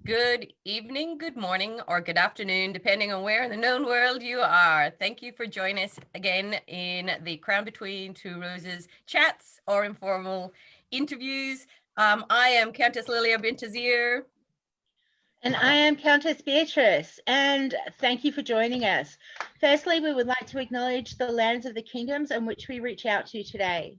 Good evening, good morning, or good afternoon, depending on where in the known world you are. Thank you for joining us again in the Crown Between Two Roses chats or informal interviews. I am Countess Lilya Bintazir. And I am Countess Beatrix, and thank you for joining us. Firstly, we would like to acknowledge the lands of the kingdoms on which we reach out to today.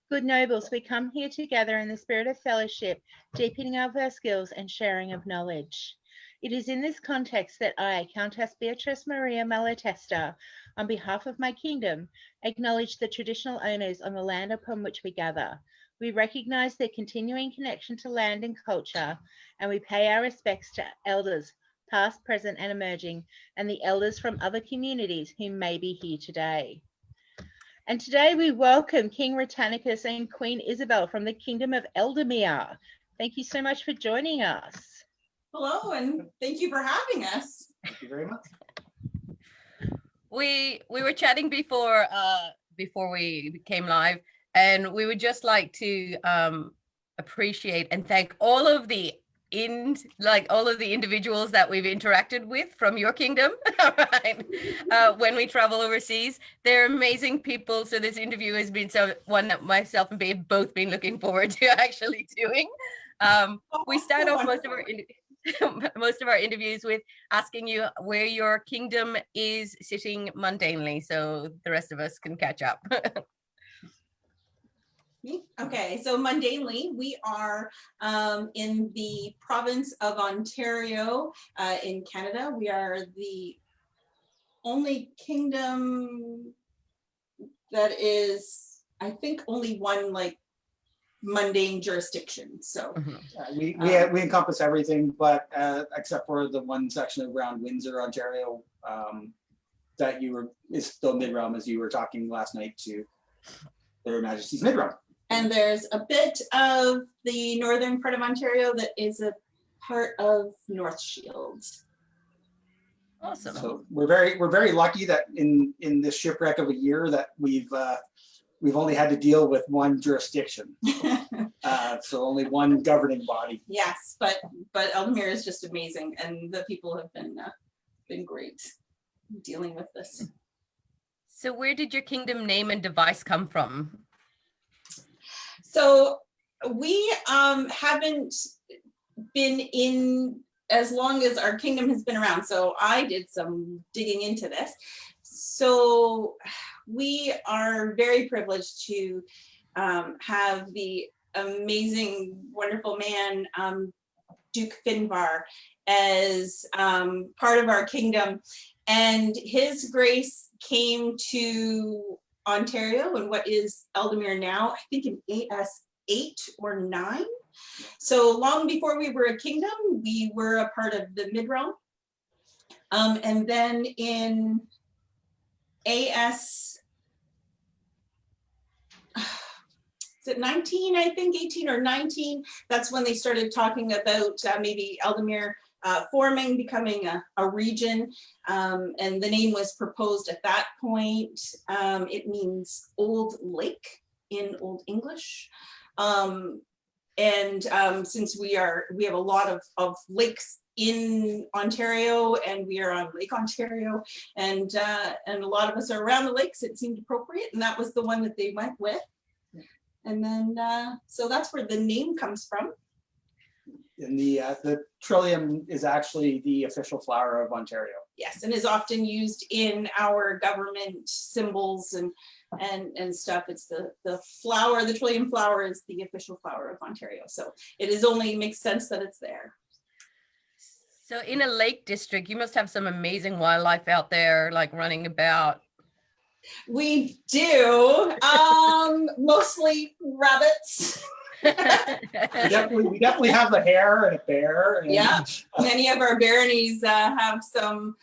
Good nobles, we come here together in the spirit of fellowship, deepening of our skills and sharing of knowledge. It is in this context that I, Countess Beatrice Maria Malatesta, on behalf of my kingdom, acknowledge the traditional owners on the land upon which we gather. We recognize their continuing connection to land and culture, and we pay our respects to elders, past, present, and emerging, and the elders from other communities who may be here today. And today we welcome King Rattanicus and Queen Isabel from the Kingdom of Ealdormere. Thank you so much for joining us. Hello, and thank you for having us. Thank you very much. We were chatting before we came live, and we would just like to appreciate and thank all of the individuals that we've interacted with from your kingdom, right? When we travel overseas, they're amazing people. So this interview has been one that myself and Babe both been looking forward to actually doing. We start off most of our interviews with asking you where your kingdom is sitting mundanely, so the rest of us can catch up. Okay, so mundanely, we are in the province of Ontario in Canada. We are the only kingdom that is, I think, only one like mundane jurisdiction. So we encompass everything, but except for the one section around Windsor, Ontario, that is still mid-realm, as you were talking last night to Their Majesty's mid-realm. And there's a bit of the northern part of Ontario that is a part of North Shield. Awesome. So we're very lucky that in this shipwreck of a year that we've only had to deal with one jurisdiction. So only one governing body. Yes, but Ealdormere is just amazing, and the people have been great dealing with this. So where did your kingdom name and device come from? So we haven't been in as long as our kingdom has been around. So I did some digging into this. So we are very privileged to have the amazing, wonderful man, Duke Finbar, as part of our kingdom. And his grace came to Ontario and what is Ealdormere now, I think in AS 8 or 9. So long before we were a kingdom, we were a part of the mid-realm. And then in AS, is it 19, I think, 18 or 19, that's when they started talking about maybe Ealdormere forming, becoming a region, and the name was proposed at that point. It means old lake in Old English, and since we have a lot of lakes in Ontario, and we are on Lake Ontario, and a lot of us are around the lakes, it seemed appropriate, and that was the one that they went with. And then so that's where the name comes from. And the Trillium is actually the official flower of Ontario. Yes, and is often used in our government symbols and stuff. It's the flower, the Trillium flower is the official flower of Ontario. So it is only makes sense that it's there. So in a lake district, you must have some amazing wildlife out there, like running about. We do, mostly rabbits. we definitely have a hare and a bear. And yeah, many of our baronies have some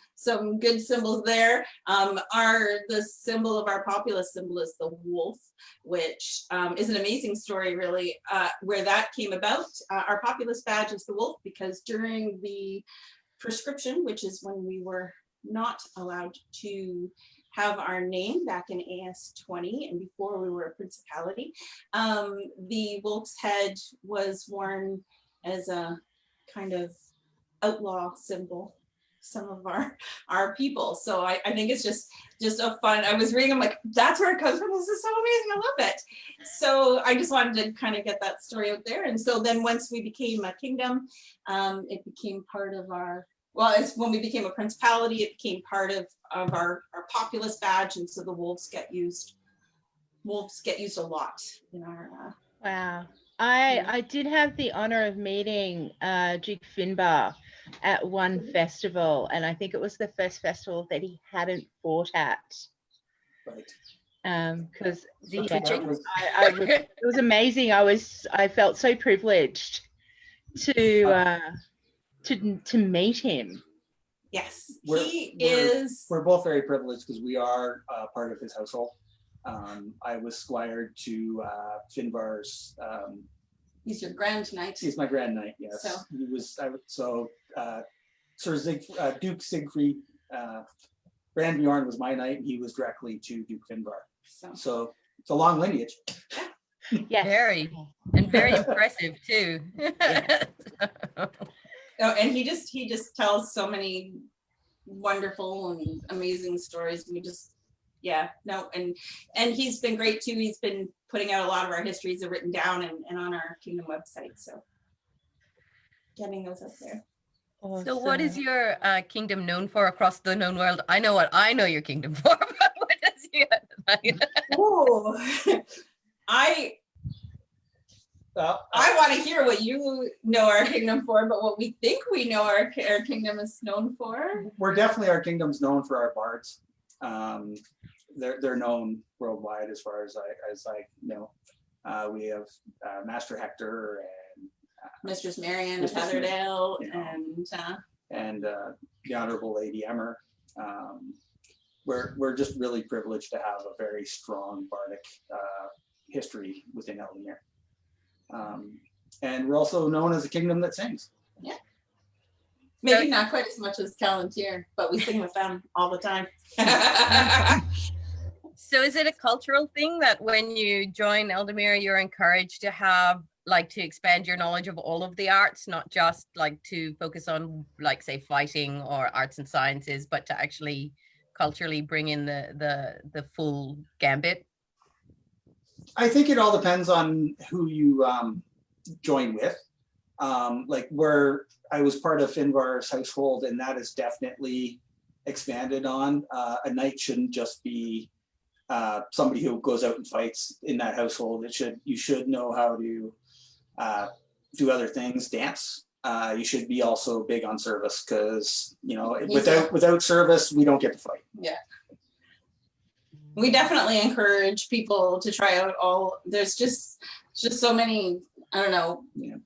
good symbols there. The symbol of our populous symbol is the wolf, which is an amazing story, really, where that came about. Our populous badge is the wolf because during the prescription, which is when we were not allowed to have our name back in AS 20 and before we were a principality, the wolf's head was worn as a kind of outlaw symbol, some of our people. So I think it's just a fun, I was reading, I'm like, that's where it comes from. This is so amazing. I love it. So I just wanted to kind of get that story out there. And so then once we became a kingdom, it became part of our, well, it's when we became a principality, it became part of our populace badge. And so the wolves get used a lot in our Wow. Yeah. I did have the honor of meeting Duke Finbar at one festival, and I think it was the first festival that he hadn't fought at. Right. Because Is he yeah, twitching? it was amazing. I felt so privileged to meet him. Yes, We're- We're both very privileged because we are part of his household. I was squired to Finbar's. He's your grand knight. He's my grand knight. Yes, So. he was. Sir Duke Siegfried Brandbjorn was my knight, and he was directly to Duke Finbar. So it's a long lineage. Yes. Very impressive too. Oh, and he just tells so many wonderful and amazing stories. We just, and he's been great too. He's been putting out a lot of our histories are written down and on our kingdom website. So getting those up there. So what is your kingdom known for across the known world? I know what I know your kingdom for, but what is your Oh, I want to hear what you know our kingdom for, but what we think we know our kingdom is known for. We're definitely, our kingdom's known for our bards. They're known worldwide as far as I know. We have Master Hector and Mistress Marianne of Mistress Heatherdale, and the Honorable Lady Emmer. We're just really privileged to have a very strong bardic history within Ealdormere. And we're also known as a kingdom that sings. Yeah. Maybe not quite as much as Callantyre, but we sing with them all the time. So is it a cultural thing that when you join Ealdormere, you're encouraged to have to expand your knowledge of all of the arts, not just to focus on say fighting or arts and sciences, but to actually culturally bring in the full gambit? I think it all depends on who you join with. Where I was part of Finbar's household, and that is definitely expanded on. A knight shouldn't just be somebody who goes out and fights in that household. You should know how to do other things, dance. You should be also big on service because without service we don't get to fight. Yeah. We definitely encourage people to try out there's just so many,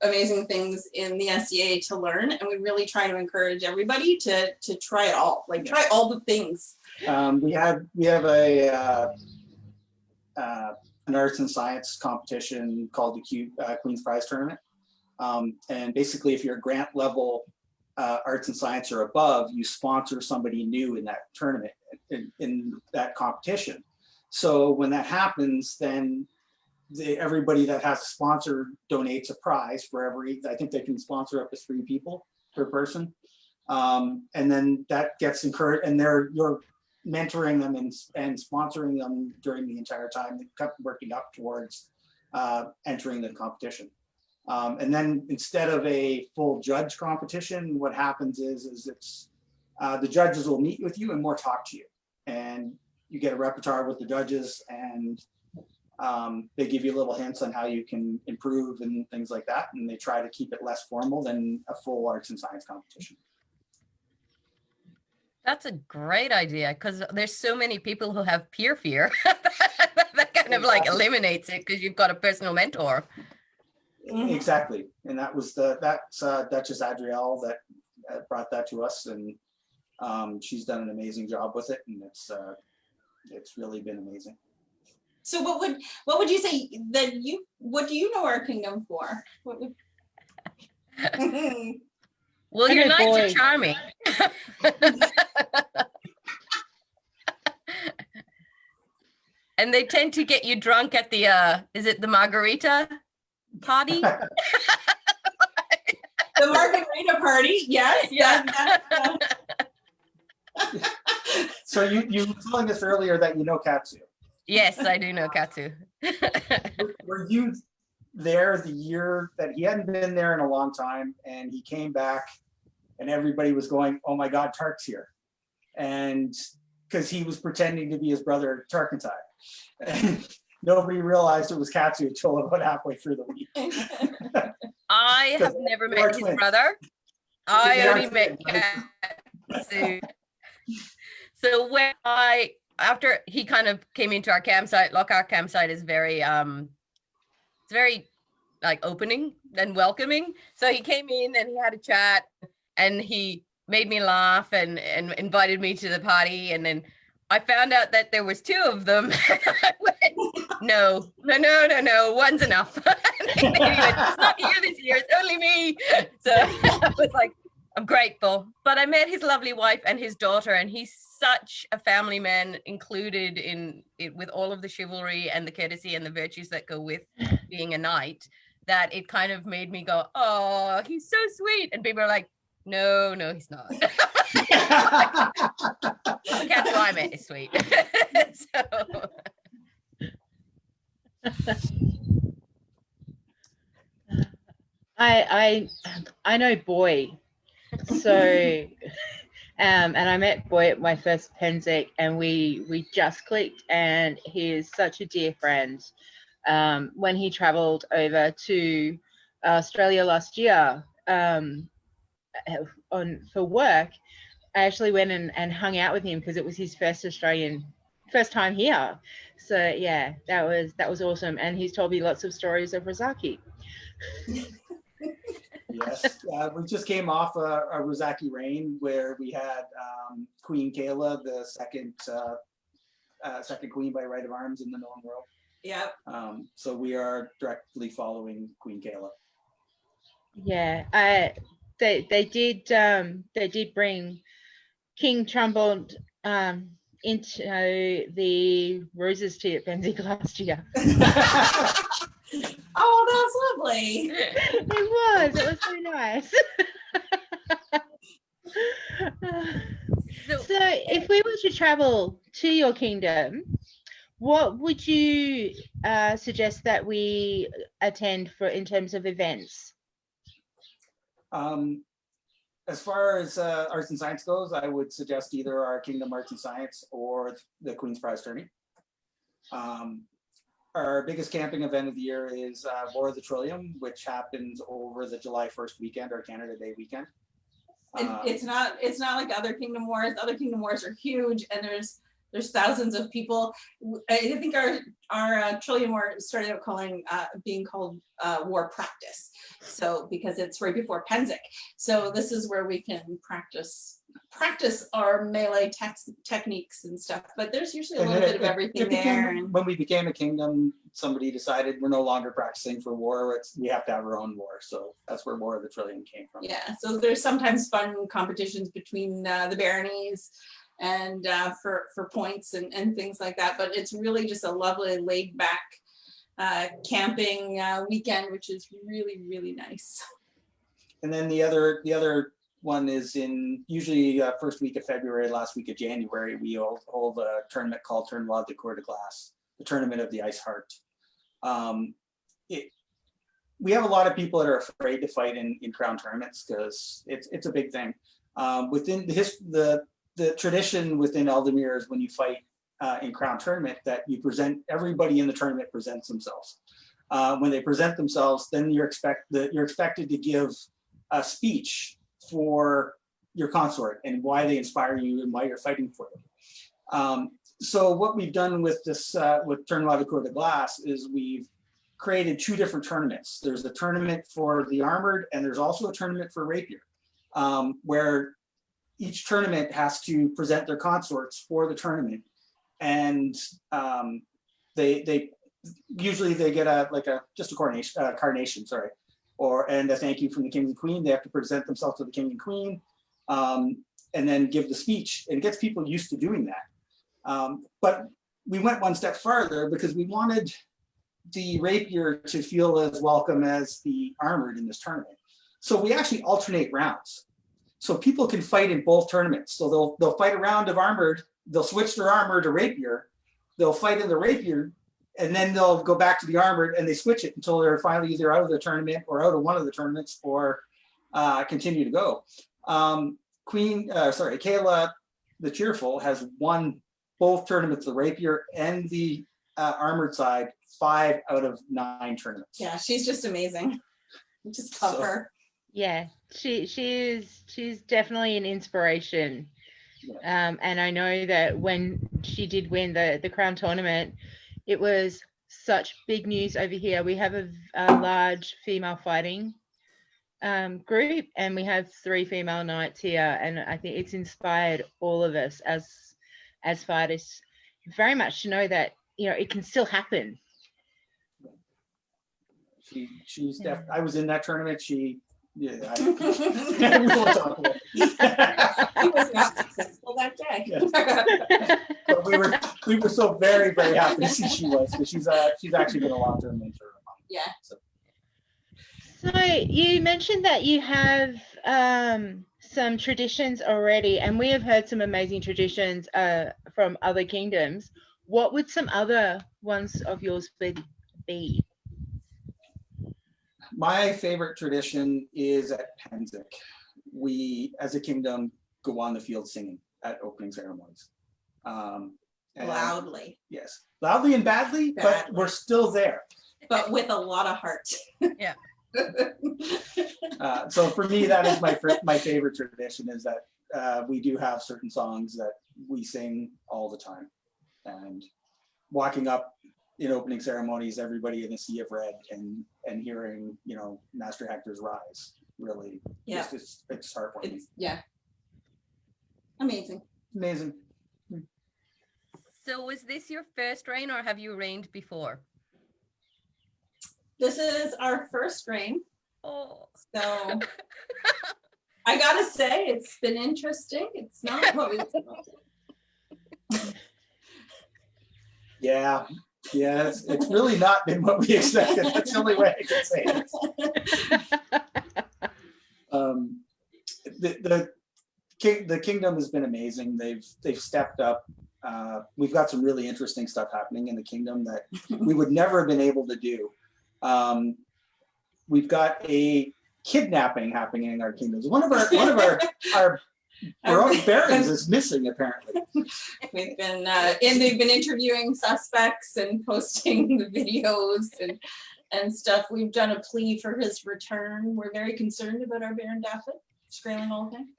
amazing things in the SCA to learn. And we really try to encourage everybody to try it all, try all the things. We have an arts and science competition called the Queen's Prize Tournament. And basically if you're grant level arts and science or above, you sponsor somebody new in that tournament, in that competition. So when that happens, then everybody that has a sponsor donates a prize for I think they can sponsor up to 3 people per person. And then that gets encouraged, and you're mentoring them and sponsoring them during the entire time, working up towards entering the competition. And then instead of a full judge competition, what happens is it's the judges will meet with you and more talk to you, and you get a repertoire with the judges, and they give you little hints on how you can improve and things like that, and they try to keep it less formal than a full arts and science competition. That's a great idea, because there's so many people who have peer fear that kind of eliminates it because you've got a personal mentor. Exactly, and that's Duchess Adrielle that brought that to us, and she's done an amazing job with it, and it's really been amazing. So what would you say that what do you know our kingdom for? What would... Well, your knights are charming. And they tend to get you drunk at the is it the margarita party? The margarita party, yes. Yeah. So you were telling us earlier that you know Katsu. Yes, I do know Katsu. Were you there the year that he hadn't been there in a long time, and he came back, and everybody was going, "Oh my God, Tark's here," and because he was pretending to be his brother Tarkentai, and nobody realized it was Katsu until about halfway through the week. I have never They are met his twins. brother. I They are only met twins, right? Katsu. So when after he kind of came into our campsite, Lochac campsite is very it's very like opening and welcoming. So he came in and he had a chat and he made me laugh and invited me to the party. And then I found out that there was two of them. I went, no, one's enough. He went, "It's not here this year, it's only me." So I was like, I'm grateful. But I met his lovely wife and his daughter, and he's such a family man, included in it with all of the chivalry and the courtesy and the virtues that go with being a knight, that it kind of made me go, "Oh, he's so sweet." And people are like, no, he's not. The cat who I met is sweet. So I know Boy, so and I met Boy at my first Pennsic, and we just clicked, and he is such a dear friend. When he travelled over to Australia last year for work, I actually went and hung out with him because it was his first time here. So yeah, that was awesome, and he's told me lots of stories of Rozaki. Yes, we just came off a Rozaki reign where we had Queen Kayla, the second queen by right of arms in the known world. Yep. So we are directly following Queen Kayla. Yeah, they did bring King Trumbald into the Roses tea at Pennsic last year. Oh, that's lovely. It was so nice. So if we were to travel to your kingdom, what would you suggest that we attend for in terms of events? As far as arts and science goes, I would suggest either our Kingdom Arts and Science or the Queen's Prize Tourney. Our biggest camping event of the year is War of the Trillium, which happens over the July 1st weekend, or Canada Day weekend. It's not like other Kingdom Wars. Other Kingdom Wars are huge, and there's thousands of people. I think our Trillium War started out being called War Practice. So because it's right before Pennsic, so this is where we can practice our melee techniques and stuff. But there's usually a little bit of everything there. When we became a kingdom, somebody decided we're no longer practicing for war. We have to have our own war. So that's where War of the Trillium came from. Yeah. So there's sometimes fun competitions between the baronies and for points and things like that. But it's really just a lovely laid back camping weekend, which is really, really nice. And then the other one is in usually first week of February, last week of January, we hold a tournament called Tournoi de Cour de Glace, the Tournament of the Ice Heart. We have a lot of people that are afraid to fight in crown tournaments because it's a big thing. Within the tradition within Ealdormere is when you fight in crown tournament that everybody in the tournament presents themselves. When they present themselves, then you're expected to give a speech for your consort and why they inspire you and why you're fighting for them. So what we've done with this with Tournoi de Cour de Glace is we've created two different tournaments. There's a tournament for the armored, and there's also a tournament for rapier, where each tournament has to present their consorts for the tournament, and they usually get just a carnation, sorry, and a thank you from the king and queen. They have to present themselves to the king and queen, and then give the speech. And it gets people used to doing that. But we went one step farther because we wanted the rapier to feel as welcome as the armored in this tournament. So we actually alternate rounds. So people can fight in both tournaments. So they'll fight a round of armored, they'll switch their armor to rapier, they'll fight in the rapier, and then they'll go back to the armored and they switch it until they're finally either out of the tournament or out of one of the tournaments or continue to go. Kayla the Cheerful has won both tournaments, the rapier and the armored side, 5 out of 9 tournaments. Yeah, she's just amazing. Just love her. Yeah, she's definitely an inspiration. And I know that when she did win the Crown tournament, it was such big news over here. We have a large female fighting group, and we have 3 female knights here, and I think it's inspired all of us as fighters very much to know that, you know, it can still happen. She's I was in that tournament. We won't talk about it. He was not successful that day. Yeah. But we were so very, very happy to see she was, because she's actually been a long-term mentor of mine. Yeah. So you mentioned that you have some traditions already, and we have heard some amazing traditions from other kingdoms. What would some other ones of yours be? My favorite tradition is at Pennsic. We, as a kingdom, go on the field singing at opening ceremonies. Loudly. Yes, loudly and badly, but we're still there. But with a lot of heart. Yeah. So for me, that is my favorite tradition, is that we do have certain songs that we sing all the time. And walking up in opening ceremonies, everybody in a sea of red, and hearing, you know, Master Hector's rise, really, Yeah, it's heartwarming. yeah, amazing. So was this your first reign, or have you reigned before? This is our first reign. Oh. So I gotta say, it's been interesting. It's not what we expected. Yeah, it's really not been what we expected. That's the only way I can say it. The kingdom has been amazing. They've stepped up. We've got some really interesting stuff happening in the kingdom that we would never have been able to do. We've got a kidnapping happening in our kingdoms. One of our barons is missing, apparently. We've been they've been interviewing suspects and posting the videos and stuff. We've done a plea for his return. We're very concerned about our Baron Daffit, Skrailing Olden.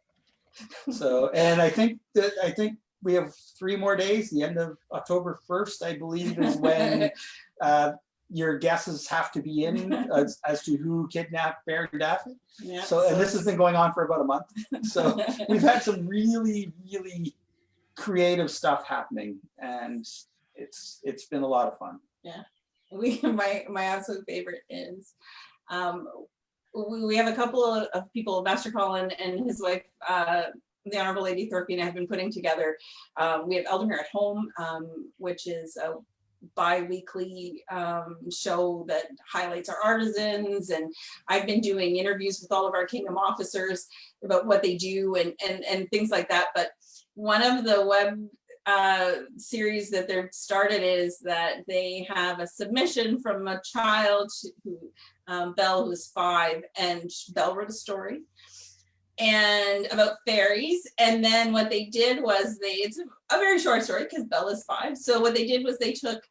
So, and I think we have 3 more days. The end of October 1st, I believe, is when your guesses have to be in as to who kidnapped Baron Daffit. Yeah, so this has been going on for about a month. So we've had some really, really creative stuff happening, and it's been a lot of fun. Yeah, my absolute favorite is we have a couple of people, Master Colin and his wife, the Honorable Lady Thorpina, have been putting together. We have Ealdormere at Home, which is a bi-weekly show that highlights our artisans, and I've been doing interviews with all of our kingdom officers about what they do and things like that. But one of the web series that they've started is that they have a submission from a child who Belle, who's 5, and Belle wrote a story and about fairies, and then what they did was it's a very short story because Belle is 5. So what they did was they took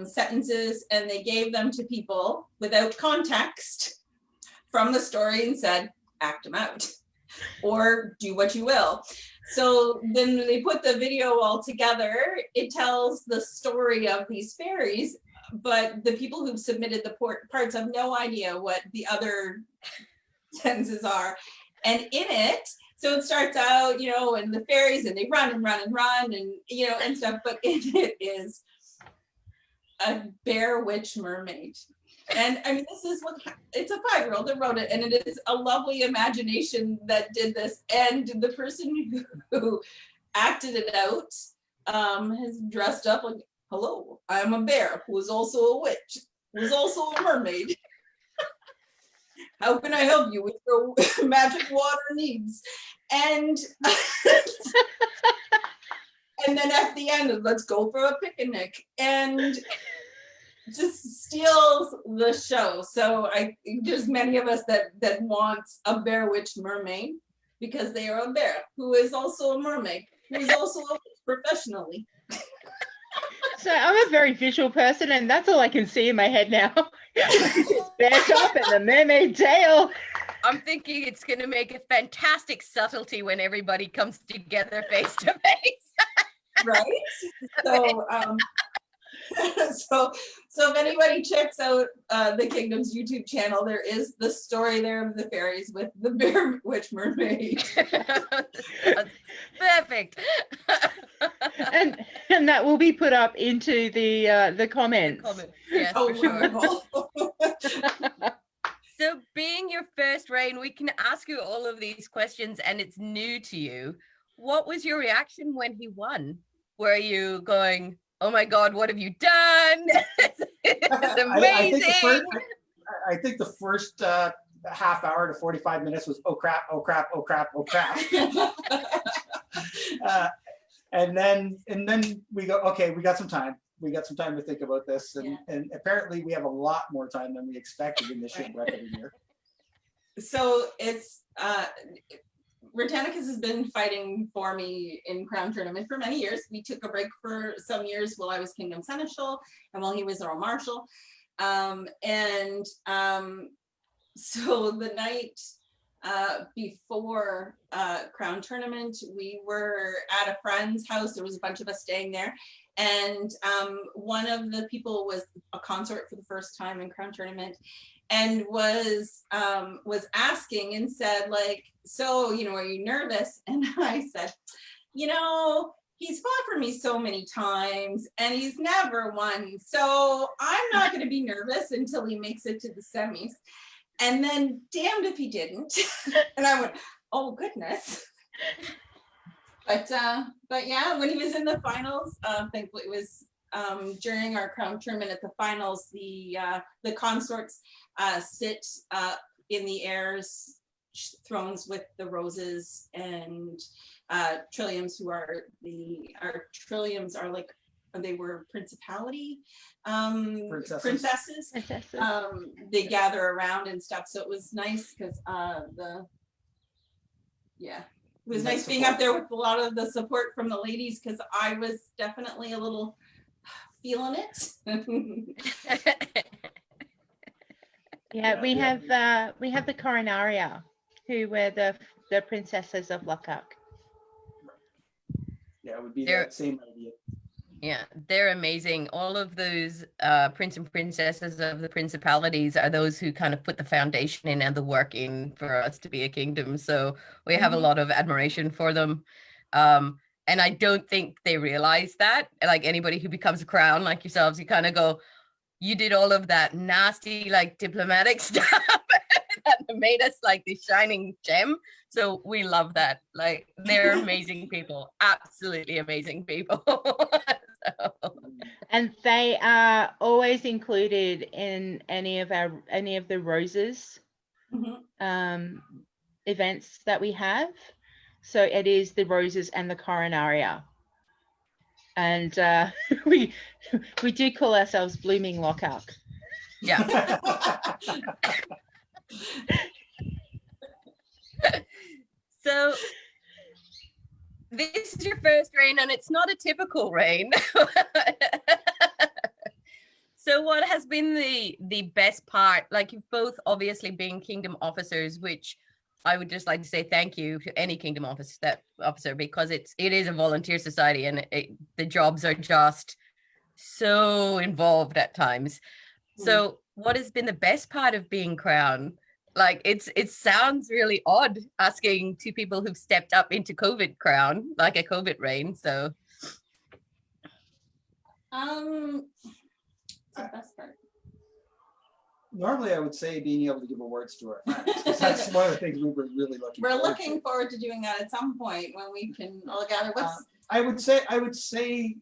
sentences and they gave them to people without context from the story and said, act them out or do what you will. So then they put the video all together. It tells the story of these fairies, but the people who've submitted the parts have no idea what the other sentences are. And in it, so it starts out, you know, and the fairies, and they run and run and run and, you know, and stuff, but in it is a bear witch mermaid. And I mean, this is it's a 5-year-old that wrote it, and it is a lovely imagination that did this. And the person who acted it out has dressed up like, hello, I'm a bear who is also a witch, who is also a mermaid. How can I help you with your magic water needs? And and then at the end, let's go for a picnic, and just steals the show. So there's many of us that want a bear witch mermaid because they are a bear who is also a mermaid, who is also a witch professionally. So I'm a very visual person, and that's all I can see in my head now. Bear top and the mermaid tail. I'm thinking it's going to make a fantastic subtlety when everybody comes together face to face. Right? So if anybody checks out the Kingdom's YouTube channel, there is the story there of the fairies with the bear witch mermaid. Perfect. And that will be put up into the comments. Yes, Oh, for sure. wonderful. So being your first reign, we can ask you all of these questions and it's new to you. What was your reaction when he won? Were you going, oh my God, what have you done? It's amazing. I think the first half hour to 45 minutes was, oh crap, oh crap, oh crap, oh crap. And then we go, okay, we got some time. We got some time to think about this. And apparently we have a lot more time than we expected in this shipwreck of a year. So it's, Rattanicus has been fighting for me in Crown Tournament for many years. We took a break for some years while I was Kingdom Seneschal and while he was Earl Marshal. So the night before Crown Tournament, we were at a friend's house. There was a bunch of us staying there. And one of the people was a consort for the first time in Crown Tournament and was asking and said, like, so, you know, are you nervous? And I said, you know, he's fought for me so many times and he's never won. So I'm not going to be nervous until he makes it to the semis. And then damned if he didn't. And I went, oh goodness. But yeah, when he was in the finals, I think it was during our Crown Tournament at the finals, the consorts sit in the heirs' thrones with the roses, and Trilliums, who are our Trilliums are like, they were principality princesses. They gather around and stuff. So it was nice because it was nice being up there with a lot of the support from the ladies, because I was definitely a little feeling it. Yeah, we have the Coronaria, who were the princesses of Lochac. Yeah, it would be that same idea. Yeah, they're amazing. All of those prince and princesses of the principalities are those who kind of put the foundation in and the work in for us to be a kingdom. So we have a lot of admiration for them. And I don't think they realize that. Like anybody who becomes a crown like yourselves, you kind of go, you did all of that nasty, like diplomatic stuff that made us like the shining gem. So we love that. Like they're amazing people, absolutely amazing people. And they are always included in any of the roses events that we have. So it is the roses and the Coronaria. And we do call ourselves Blooming Lochac. Yeah. So this is your first reign, and it's not a typical reign. So what has been the best part? Like, you've both obviously been kingdom officers, which I would just like to say thank you to any kingdom officer, because it is a volunteer society, and the jobs are just so involved at times. So what has been the best part of being crown? Like, it sounds really odd asking two people who've stepped up into COVID crown, like a COVID reign. So the best part. Normally I would say being able to give awards to our friends, because that's one of the things we were really looking forward to doing that at some point when we can all gather. I would say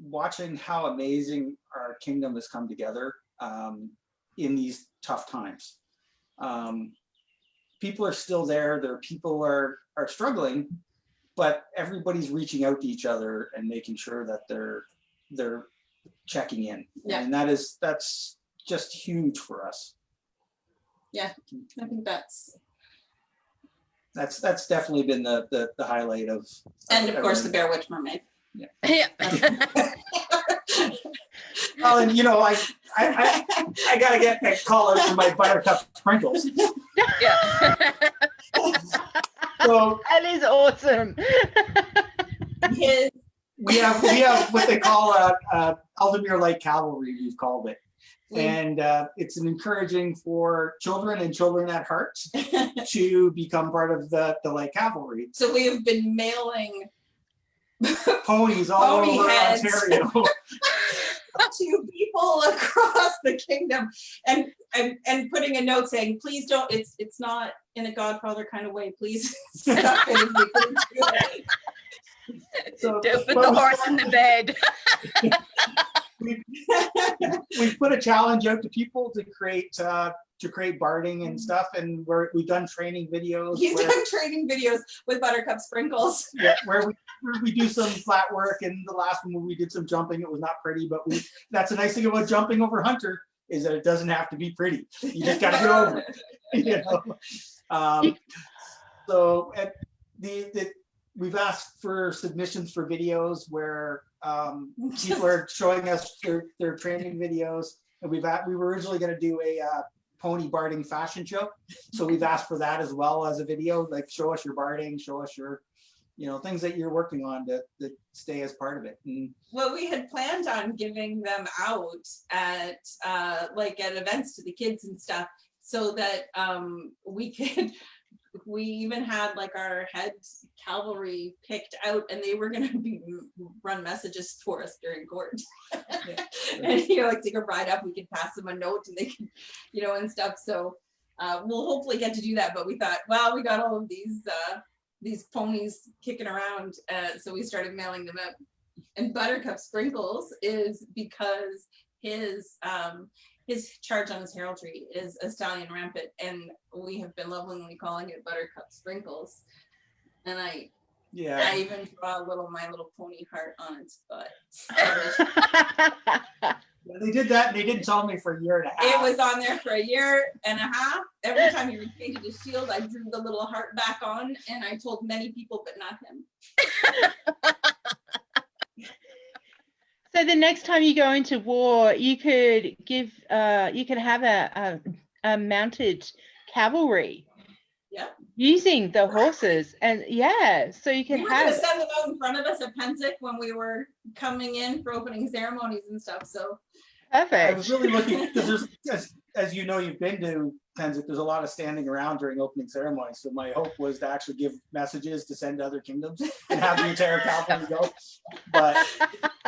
watching how amazing our kingdom has come together in these tough times. People are still there. Their people are struggling, but everybody's reaching out to each other and making sure that they're checking in. Yeah. And that's just huge for us. Yeah, I think that's definitely been the highlight of and of course the everything. Bear Witch Mermaid. Yeah. Oh, and I gotta get that collar for my buttercup sprinkles. Yeah. So That is awesome. His we have what they call Ealdormere Light Cavalry, we've called it. And it's an encouraging for children and children at heart to become part of the Light Cavalry. So we have been mailing Ponies all Pony over heads. Ontario. to people across the kingdom and putting a note saying, please don't, it's not in a Godfather kind of way, please stop it if you can do it. So, Don't put the horse in the bed. we put a challenge out to people to create barding and stuff, and we've done training videos. He's done training videos with buttercup sprinkles. Yeah, where we do some flat work, and the last one we did some jumping. It was not pretty, but that's the nice thing about jumping over Hunter is that it doesn't have to be pretty. You just got to get over it. You know? So at we've asked for submissions for videos where people are showing us their training videos, and we were originally going to do a pony barding fashion show, so we've asked for that as well as a video, like show us your barding, show us your things that you're working on to stay as part of it. And well, we had planned on giving them out at events to the kids and stuff, so that we even had like our head cavalry picked out, and they were going to run messages for us during court. And like take a ride up, we could pass them a note and they can and stuff. So we'll hopefully get to do that, but we thought, well, we got all of these ponies kicking around, so we started mailing them out. And Buttercup Sprinkles is because his charge on his heraldry is a stallion rampant, and we have been lovingly calling it Buttercup Sprinkles. And I even draw my little pony heart on its butt. they did that, and they didn't tell me for a year and a half. It was on there for a year and a half. Every time he repainted his shield, I drew the little heart back on, and I told many people, but not him. So the next time you go into war, you could have a mounted cavalry. Yeah. Using the horses, and so you can we were have. Going to send them out in front of us at Pensick when we were coming in for opening ceremonies and stuff. So Perfect. I was really looking, because there's, as you know, you've been to Pensick, there's a lot of standing around during opening ceremonies. So my hope was to actually give messages to send to other kingdoms and have the entire cavalry go. But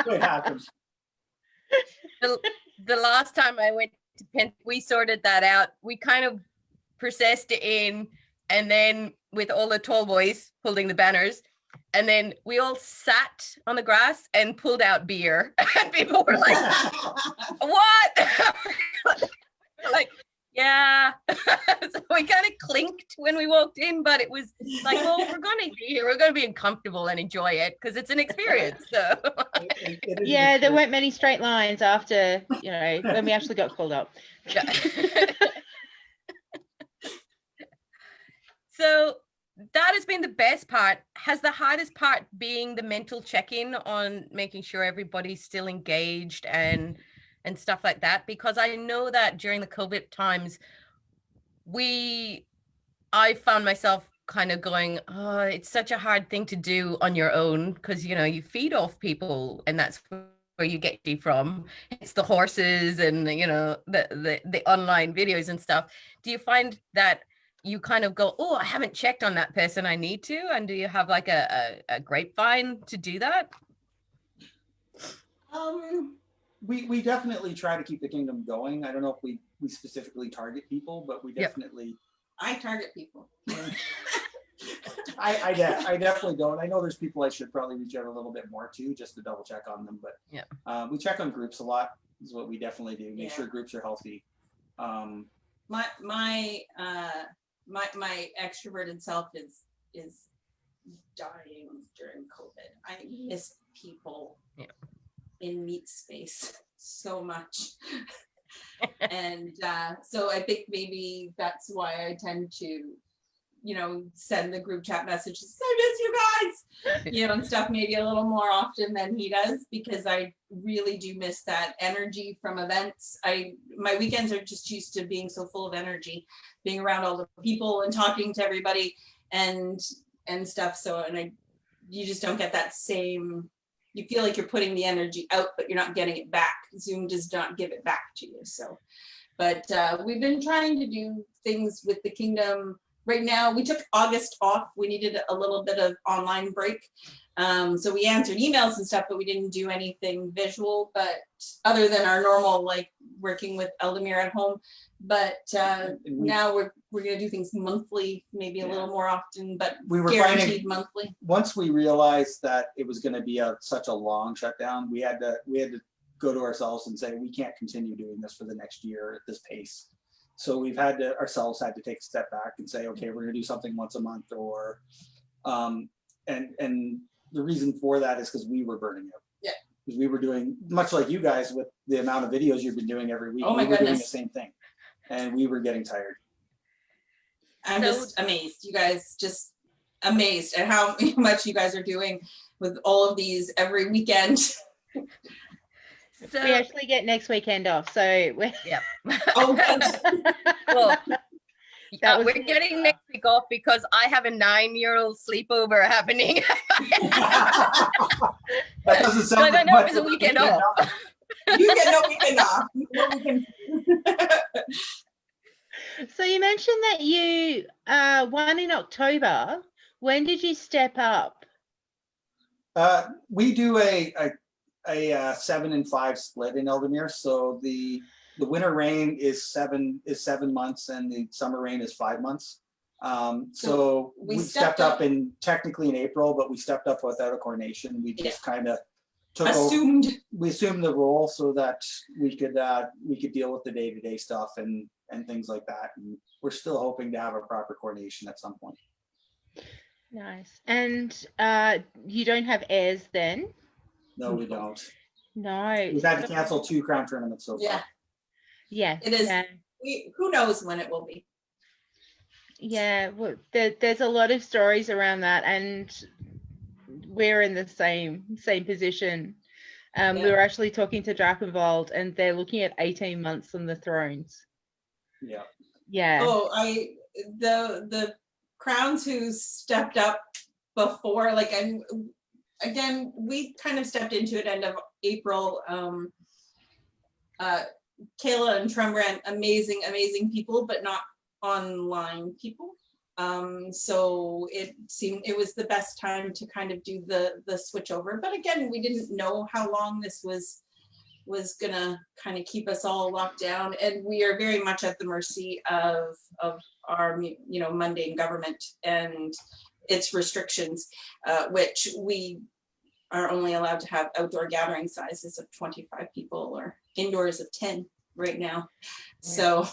it happens. The last time I went to Pensick, we sorted that out. We kind of processed it in, and then with all the tall boys holding the banners, and then we all sat on the grass and pulled out beer, and people were like, what? Like, yeah. So we kind of clinked when we walked in, but it was like, well, we're going to be here, we're going to be uncomfortable and enjoy it because it's an experience. So Yeah, there weren't many straight lines after when we actually got called up. Yeah. So that has been the best part. Has the hardest part being the mental check-in on making sure everybody's still engaged and stuff like that? Because I know that during the COVID times, I found myself kind of going, oh, it's such a hard thing to do on your own, because you feed off people, and that's where you get you from. It's the horses and the online videos and stuff. Do you find that you kind of go, oh, I haven't checked on that person, I need to? And do you have like a grapevine to do that? We definitely try to keep the kingdom going. I don't know if we specifically target people, but we definitely. I target people. I definitely don't. I know there's people I should probably reach out a little bit more to, just to double check on them. But we check on groups a lot, is what we definitely do. Make sure groups are healthy. my extroverted self is dying during COVID. I miss people in meet space so much. And so I think maybe that's why I tend to, send the group chat messages, I miss you guys, and stuff maybe a little more often than he does, because I really do miss that energy from events. My weekends are just used to being so full of energy, being around all the people and talking to everybody and stuff. So, you just don't get that same, you feel like you're putting the energy out, but you're not getting it back. Zoom does not give it back to you. So, but we've been trying to do things with the kingdom. Right now, we took August off. We needed a little bit of online break. So we answered emails and stuff, but we didn't do anything visual, but other than our normal, like working with Ealdormere at home. But now we're going to do things monthly, maybe a little more often, but we were guaranteed finding, monthly. Once we realized that it was going to be such a long shutdown, we had to go to ourselves and say, we can't continue doing this for the next year at this pace. So we've had to take a step back and say, okay, we're going to do something once a month, or and the reason for that is because we were burning out. Yeah. Because we were doing, much like you guys, with the amount of videos you've been doing every week, Oh my we were doing the goodness. same thing. And we were getting tired. I'm just amazed. You guys, just amazed at how much you guys are doing with all of these every weekend. So We actually get next weekend off, so we're Oh, good. well, That was- we're getting next week off because I have a 9-year-old sleepover happening. That doesn't So sound I don't like know if much it's a of weekend off. You get no weekend off. No weekend. So you mentioned that you won in October. When did you step up? We do a 7 and 5 split in Ealdormere. So the winter reign is 7 months and the summer reign is 5 months. So we stepped up technically in April, but we stepped up without a coronation. We just kind of we assumed the role so that we could deal with the day-to-day stuff and things like that. And we're still hoping to have a proper coronation at some point. Nice. And you don't have heirs then? No, we don't. No. We've had to cancel 2 crown tournaments so far. Yeah, Yeah. it is. Yeah. Who knows when it will be? Yeah, well, there's a lot of stories around that, and we're in the same position. We were actually talking to Drakenwald, and they're looking at 18 months on the thrones. Yeah. Yeah. Oh, the crowns who stepped up before, like, and again, we kind of stepped into it end of April. Kayla and Trembran, amazing people, but not online people. So it seemed it was the best time to kind of do the switch over. But again, we didn't know how long this was gonna kind of keep us all locked down, and we are very much at the mercy of our mundane government and its restrictions, which we are only allowed to have outdoor gathering sizes of 25 people or indoors of 10 right now. So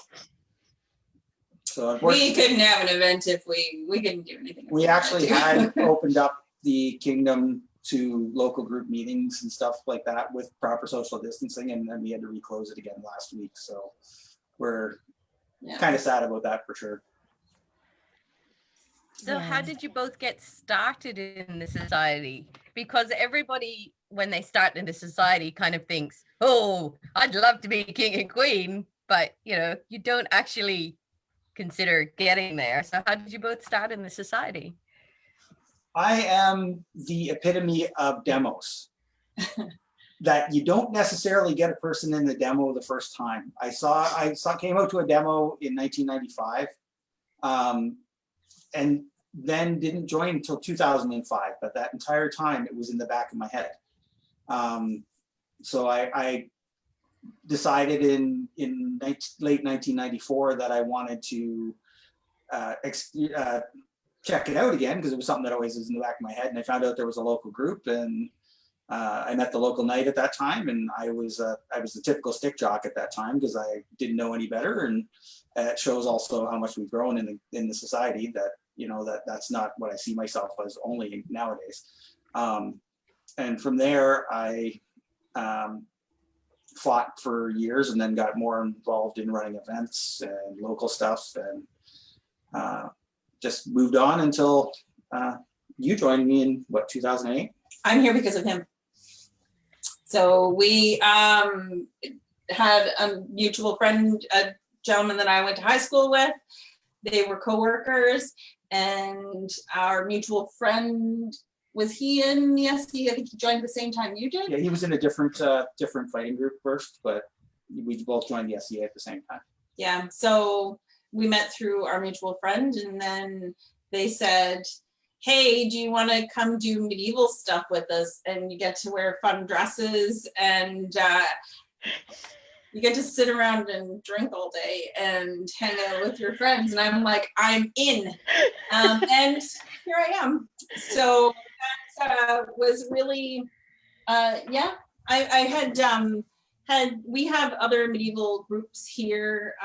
we couldn't have an event if we couldn't do anything. We actually had opened up the kingdom to local group meetings and stuff like that with proper social distancing, and then we had to reclose it again last week. So we're kind of sad about that for sure. So how did you both get started in the society? Because everybody, when they start in the society, kind of thinks, oh, I'd love to be king and queen, but you don't actually consider getting there. So how did you both start in the society? I am the epitome of demos. That you don't necessarily get a person in the demo the first time. I came out to a demo in 1995, and then didn't join until 2005. But that entire time, it was in the back of my head. So I decided in late 1994 that I wanted to check it out again, because it was something that always was in the back of my head, and I found out there was a local group, and I met the local knight at that time, and I was the typical stick jock at that time because I didn't know any better, and it shows also how much we've grown in the society that that's not what I see myself as only nowadays. And from there, I fought for years and then got more involved in running events and local stuff, and just moved on until you joined me in 2008. I'm here because of him. So we had a mutual friend, a gentleman that I went to high school with. They were co-workers, and our mutual friend, was he in the SC? I think he joined the same time you did. Yeah, he was in a different fighting group first, but we both joined the SCA at the same time. Yeah, so we met through our mutual friend, and then they said, hey, do you want to come do medieval stuff with us? And you get to wear fun dresses, and you get to sit around and drink all day and hang out with your friends. And I'm like, I'm in. And here I am. So that was really, yeah, we have other medieval groups here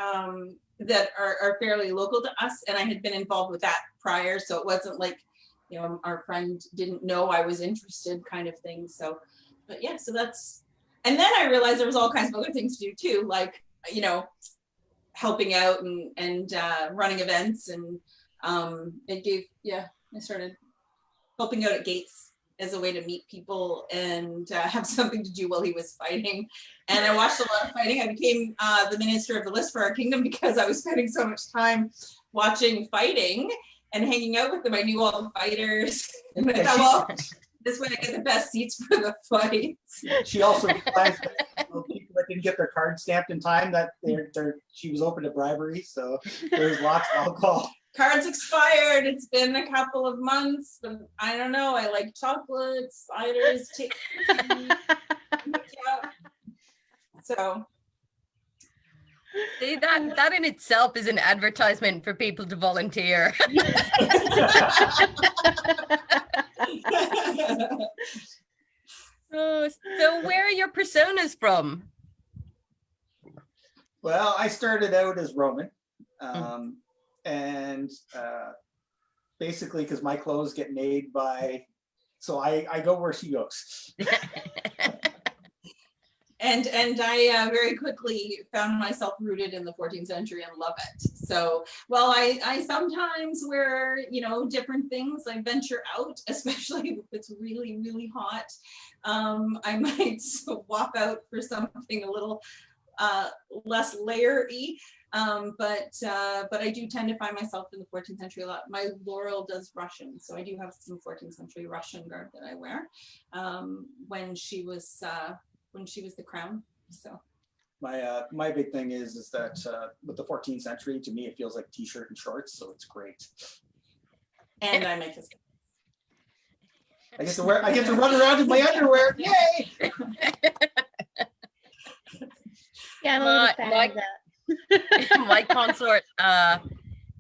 that are fairly local to us. And I had been involved with that prior. So it wasn't like, our friend didn't know I was interested kind of thing. So, but yeah, so that's, and then I realized there was all kinds of other things to do too, like, helping out and running events, and it gave, I started helping out at Gates as a way to meet people and have something to do while he was fighting. And I watched a lot of fighting. I became the minister of the list for our kingdom because I was spending so much time watching fighting and hanging out with them. I knew all the fighters. And I thought, well, this way I get the best seats for the fights. She also realized that people that didn't get their card stamped in time, that she was open to bribery. So there's lots of alcohol. Cards expired. It's been a couple of months, but I don't know. I like chocolates, ciders, tea. So. See, that in itself is an advertisement for people to volunteer. So where are your personas from? Well, I started out as Roman, and basically because my clothes get made so I go where she goes. And I very quickly found myself rooted in the 14th century and love it. So while I sometimes wear, different things, I venture out, especially if it's really, really hot. I might swap out for something a little less layery. But I do tend to find myself in the 14th century a lot. My Laurel does Russian, so I do have some 14th century Russian garb that I wear when she was the crown. So my big thing is that with the 14th century, to me it feels like t-shirt and shorts, so it's great. And I make this. I get to run around in my underwear. Yay! Yeah, I'm a little fan of that. My consort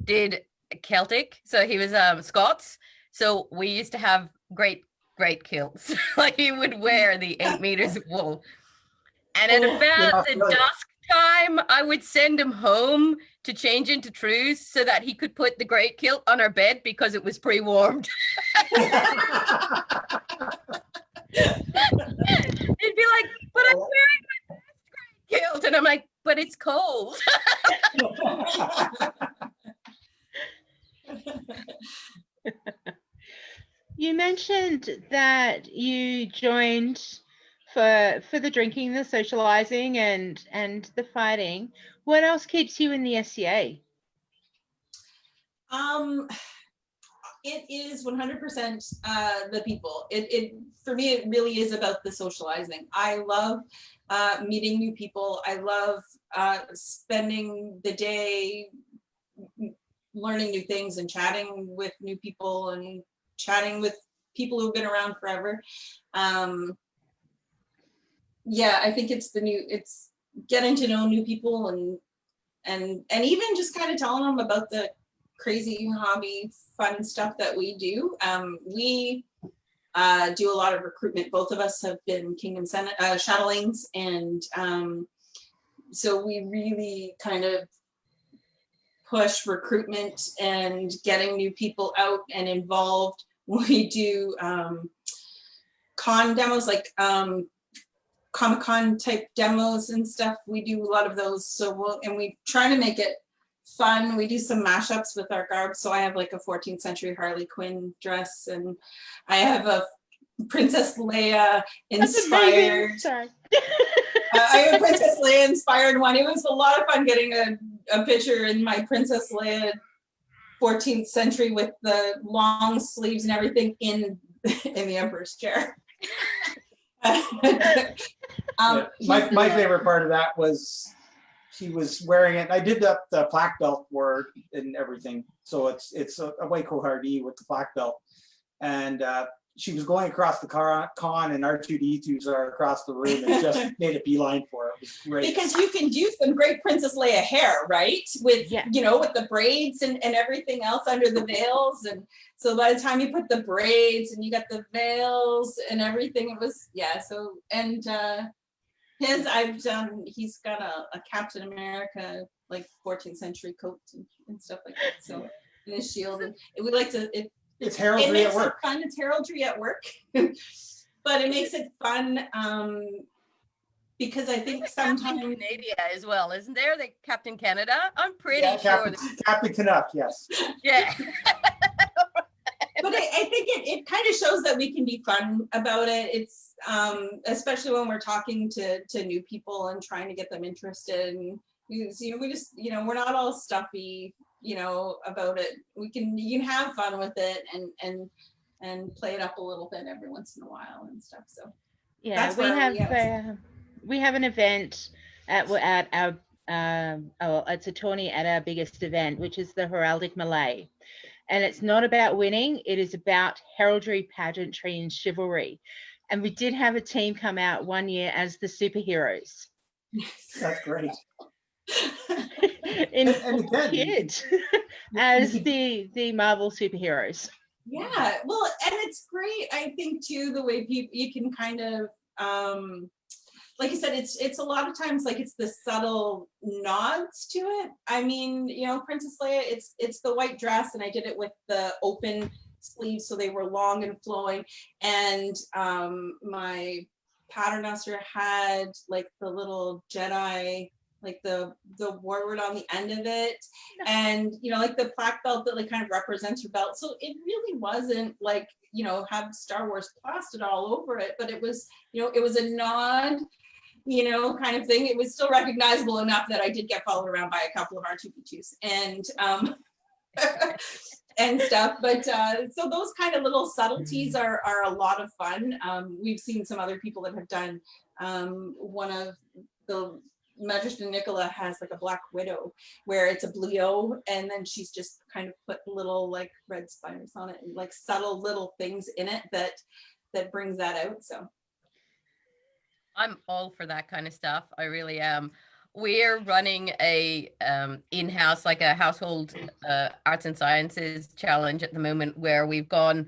did Celtic, so he was Scots. So we used to have great kilts. Like he would wear the 8 meters of wool. And at about the dusk time, I would send him home to change into trews so that he could put the great kilt on our bed because it was pre-warmed. He'd be like, but I'm wearing my best great kilt. And I'm like, but it's cold. You mentioned that you joined for the drinking, the socializing, and the fighting. What else keeps you in the SCA? It is 100% the people. It for me, it really is about the socializing. I love meeting new people. I love spending the day learning new things and chatting with new people and chatting with people who've been around forever. Yeah, I think it's getting to know new people and even just kind of telling them about the crazy hobby fun stuff that we do. do a lot of recruitment. Both of us have been Kingdom Shadowlings, and so we really kind of push recruitment and getting new people out and involved. We do con demos, like Comic-Con type demos and stuff. We do a lot of those. So we try to make it fun. We do some mashups with our garb. So I have like a 14th century Harley Quinn dress, and I have a Princess Leia inspired. Sorry. I have a Princess Leia inspired one. It was a lot of fun getting a picture in my Princess Leia 14th century with the long sleeves and everything in the Emperor's chair. My favorite part of that was he was wearing it. I did the black belt word and everything, so it's a Waco Hardy with the black belt, and she was going across the con, and R2D2s are across the room, and just made a beeline for it. It was great. Because you can do some great Princess Leia hair, right? With with the braids and everything else under the veils, and so by the time you put the braids and you got the veils and everything, it was So and I've done. He's got a Captain America like 14th century coat and stuff like that. So and his shield, and we like to. It's heraldry at work. Fun. It's heraldry at work, but it makes it fun because I think sometimes Captain Canada as well, isn't there? The Captain Canada. I'm pretty sure. Captain Canuck, yes. Yeah. But I think it kind of shows that we can be fun about it. It's especially when we're talking to new people and trying to get them interested. And we just we're not all stuffy. About it. You can have fun with it and play it up a little bit every once in a while and stuff. So yeah, we have an event at our it's a tourney at our biggest event, which is the Heraldic Melee, and it's not about winning. It is about heraldry, pageantry, and chivalry. And we did have a team come out one year as the superheroes. That's great. and kids as the Marvel superheroes. Yeah, well, and it's great. I think too the way people you can kind of like you said, it's a lot of times like it's the subtle nods to it. I mean, Princess Leia, it's the white dress, and I did it with the open sleeves, so they were long and flowing, and my patternmaster had like the little Jedi, like the word on the end of it, and like the black belt that like kind of represents her belt. So it really wasn't like have Star Wars plastered all over it, but it was it was a nod, kind of thing. It was still recognizable enough that I did get followed around by a couple of R2D2s and and stuff. But so those kind of little subtleties are a lot of fun. We've seen some other people that have done one of the Magister Nicola has like a Black Widow where it's a blue, and then she's just kind of put little like red spiders on it and like subtle little things in it that brings that out. So I'm all for that kind of stuff. I really am. We're running a in-house, like a household arts and sciences challenge at the moment, where we've gone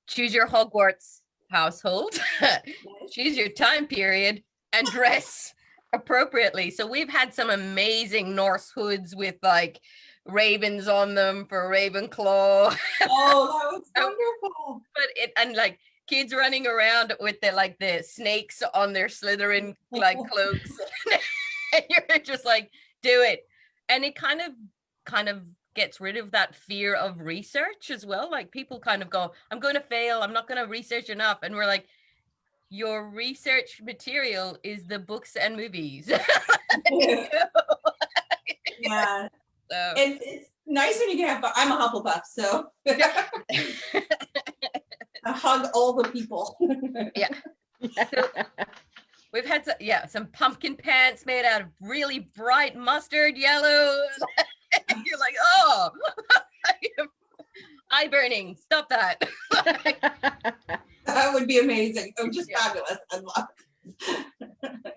choose your Hogwarts household, choose your time period, and dress appropriately. So we've had some amazing Norse hoods with like ravens on them for Ravenclaw. Oh, that was wonderful. And like kids running around with the snakes on their Slytherin like cloaks. And you're just like, do it. And it kind of gets rid of that fear of research as well. Like people kind of go, I'm going to fail, I'm not going to research enough. And we're like, your research material is the books and movies. Yeah. So. It's nice when you can have fun. I'm a Hufflepuff, so I hug all the people. Yeah. So we've had some pumpkin pants made out of really bright mustard yellow. You're like, oh, eye burning. Stop that. That would be amazing. Oh, just fabulous. I love it.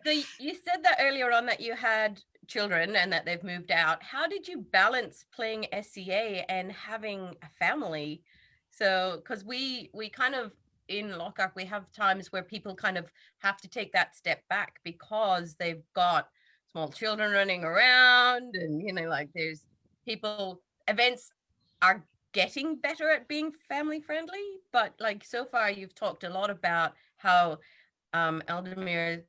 So you said that earlier on that you had children and that they've moved out. How did you balance playing SCA and having a family? So, because we kind of in Lochac, we have times where people kind of have to take that step back because they've got small children running around, and like there's events are getting better at being family friendly, but like so far you've talked a lot about how Ealdormere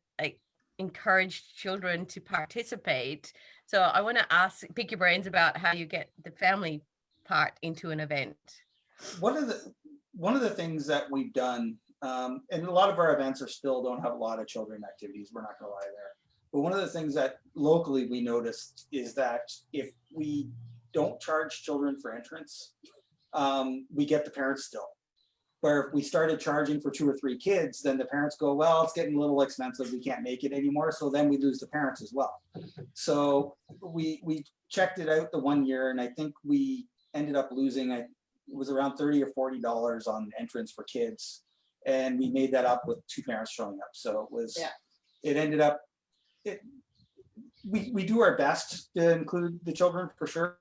encouraged children to participate. So I want to pick your brains about how you get the family part into an event. One of the things that we've done, and a lot of our events still don't have a lot of children activities, we're not gonna lie there. But one of the things that locally we noticed is that if we don't charge children for entrance, we get the parents still. Where if we started charging for 2 or 3 kids, then the parents go, well, it's getting a little expensive, we can't make it anymore. So then we lose the parents as well. So we checked it out the one year, and I think we ended up losing, it was around $30 or $40 on entrance for kids. And we made that up with 2 parents showing up. So it was, it ended up, we do our best to include the children for sure.